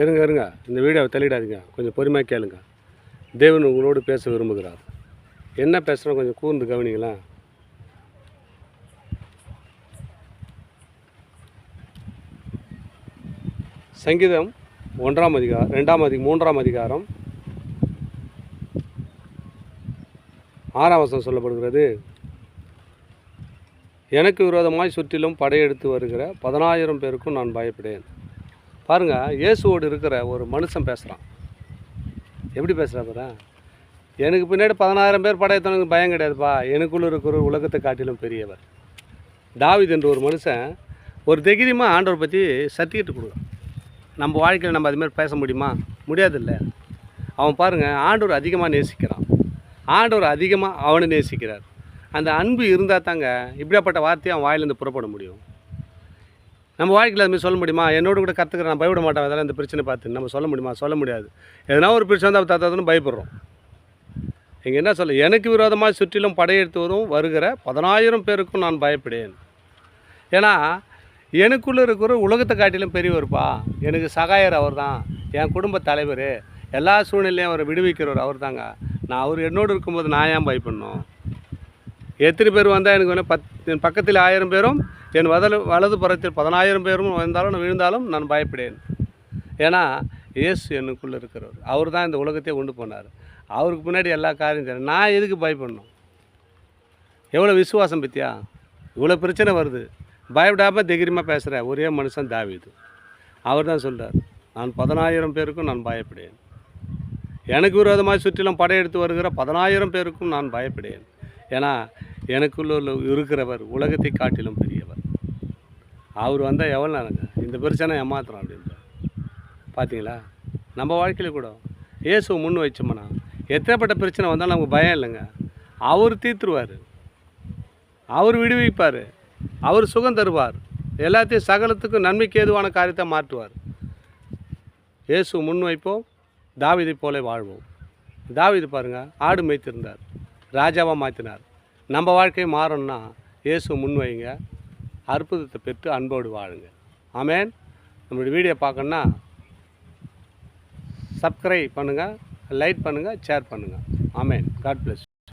இருங்க இருங்க, இந்த வீடியோவை தள்ளிடாதீங்க, கொஞ்சம் பொறுமையாக கேளுங்க. தேவன் உங்களோடு பேச விரும்புகிறார். என்ன பேசுகிறோம் கொஞ்சம் கூர்ந்து கவனிங்களா. சங்கீதம் 1ஆம் அதிகாரம் 3ஆம் அதிகாரம் 6ஆம் வசனம் சொல்லப்படுகிறது. எனக்கு விரோதமாய் சுற்றிலும் படையெடுத்து வருகிற 10,000 பேருக்கும் நான் பயப்படேன். பாருங்கள், இயேசுவோடு இருக்கிற ஒரு மனுஷன் பேசுகிறான். எப்படி பேசுகிறா பாரு. எனக்கு பின்னாடி 10,000 பேர் படையத்தவனுக்கு பயம் கிடையாதுப்பா, எனக்குள்ளே இருக்கிற உலகத்தை காட்டிலும் பெரியவர். தாவீது என்ற ஒரு மனுஷன் ஒரு தைரியமாக ஆண்டவரை பற்றி சர்டிஃபிகேட் கொடுக்குறான். நம்ம வாழ்க்கையில் நம்ம அதுமாதிரி பேச முடியுமா? முடியாதில்ல. அவன் பாருங்கள், ஆண்டவர் அதிகமாக நேசிக்கிறான், ஆண்டவர் அதிகமாக அவனை நேசிக்கிறார். அந்த அன்பு இருந்தால் தாங்க இப்படியாப்பட்ட வார்த்தையை அவன் வாயிலேருந்து புறப்பட முடியும். நம்ம வாழ்க்கையில் அதுமாதிரி சொல்ல முடியுமா? என்னோட கூட கற்றுக்கிறேன், நான் பயப்பட மாட்டேன் அதெல்லாம் இந்த பிரச்சனை பார்த்து நம்ம சொல்ல முடியுமா? சொல்ல முடியாது. எதனா ஒரு பிரச்சனை வந்து தாத்தாதுன்னு பயப்படுறோம். இங்கே என்ன சொல்ல, எனக்கு விரோதமாக சுற்றிலும் படையெடுத்து வருகிற 10,000 பேருக்கும் நான் பயப்படேன். ஏன்னா எனக்குள்ளே இருக்கிற உலகத்தை காட்டிலும் பெரியவர்ப்பா, எனக்கு சகாயர் அவர் தான், என் குடும்ப தலைவர், எல்லா சூழ்நிலையும் அவரை விடுவிக்கிறவர் அவர் தாங்க. நான் அவர் என்னோடு இருக்கும்போது நான் ஏன் பயப்படணும்? எத்தனை பேர் வந்தால் எனக்கு வேணும், என் பக்கத்தில் 1000 பேரும் என் வலது புறத்தில் 10,000 பேரும் வந்தாலும் விழுந்தாலும் நான் பயப்படேன். ஏன்னா இயேசு எனக்குள்ளே இருக்கிறவர், அவர் தான் இந்த உலகத்தையே கொண்டு போனார். அவருக்கு முன்னாடி எல்லா காரியம் தெரியும். நான் எதுக்கு பயப்படணும்? எவ்வளோ விசுவாசம் பற்றியா? இவ்வளோ பிரச்சனை வருது, பயப்படாமல் தைரியமாக பேசுகிற ஒரே மனுஷன் தாவீது. அவர் தான் சொல்கிறார், நான் 10,000 பேருக்கும் நான் பயப்படேன். எனக்கு விரோதமாக சுற்றிலும் படையெடுத்து வருகிற 10,000 பேருக்கும் நான் பயப்படேன். ஏன்னா எனக்குள்ள இருக்கிறவர் உலகத்தை காட்டிலும் பெரியவர். அவர் வந்தால் எவ்வளோ நேரங்க இந்த பிரச்சனை ஏமாத்துறோம் அப்படின்ற. பார்த்தீங்களா? நம்ம வாழ்க்கையில் கூட இயேசு முன் வச்சோம்னா எத்தனைப்பட்ட பிரச்சனை வந்தாலும் நமக்கு பயம் இல்லைங்க. அவர் தீர்த்துருவார், அவர் விடுவிப்பார், அவர் சுகம் தருவார், எல்லாத்தையும் சகலத்துக்கும் நன்மைக்கு ஏதுவான காரியத்தை மாற்றுவார். இயேசு முன் வைப்போம், தாவீதை போல வாழ்வோம். தாவீது பாருங்கள், ஆடு மேய்த்திருந்தார், ராஜாவாக மாற்றினார். நம்ம வாழ்க்கையை மாறணும்னா இயேசு முன் வைங்க, அற்புதத்தை பெற்று அன்போடு வாழுங்க. ஆமேன். நம்மளுடைய வீடியோ பார்க்கணுன்னா சப்ஸ்கிரைப் பண்ணுங்கள், லைக் பண்ணுங்கள், ஷேர் பண்ணுங்கள். ஆமேன். God plus.